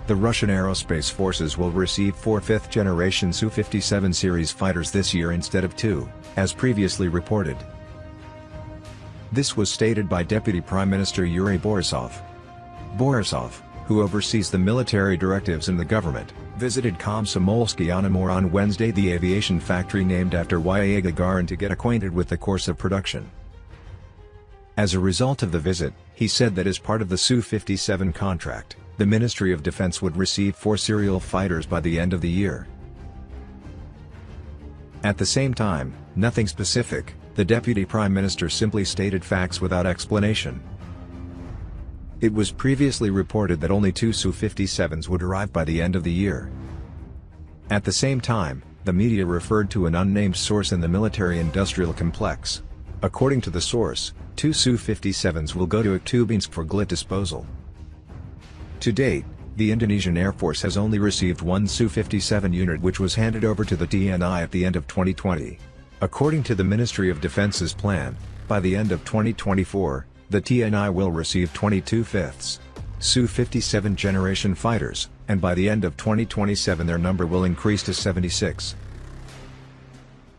The Russian Aerospace Forces will receive 4 fifth-generation Su-57 series fighters this year instead of 2, as previously reported. This was stated by Deputy Prime Minister Yuri Borisov. Borisov, who oversees the military directives in the government, visited Komsomolsky-on-Amur on Wednesday, the aviation factory named after Yuri Gagarin, to get acquainted with the course of production. As a result of the visit, he said that as part of the Su-57 contract, the Ministry of Defense would receive 4 serial fighters by the end of the year. At the same time, nothing specific, the Deputy Prime Minister simply stated facts without explanation. It was previously reported that only 2 Su-57s would arrive by the end of the year. At the same time, the media referred to an unnamed source in the military-industrial complex. According to the source, 2 Su-57s will go to Aktubinsk for GLIT disposal. To date, the Indonesian Air Force has only received 1 Su-57 unit, which was handed over to the TNI at the end of 2020. According to the Ministry of Defense's plan, by the end of 2024, the TNI will receive 22 fifths Su-57 generation fighters, and by the end of 2027 their number will increase to 76.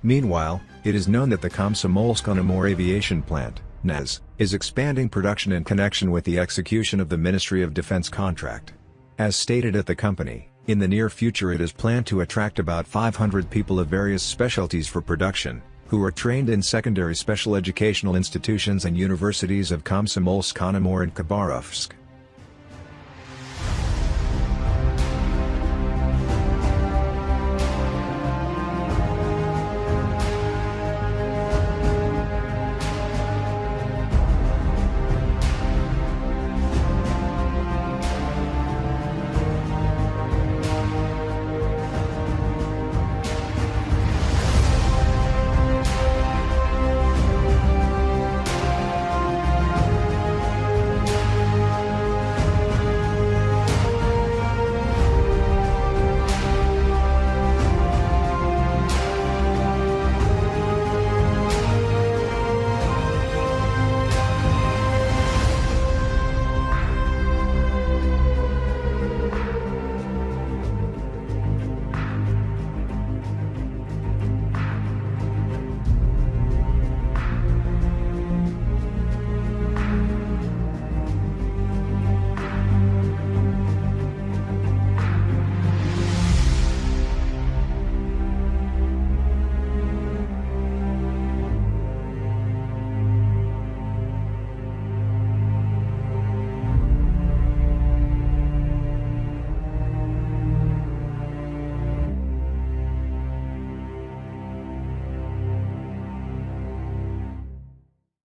Meanwhile, it is known that the Komsomolsky-on-Amur aviation plant, NAS, is expanding production in connection with the execution of the Ministry of Defense contract. As stated at the company, in the near future it is planned to attract about 500 people of various specialties for production, who are trained in secondary special educational institutions and universities of Komsomolsk-on-Amur and Khabarovsk.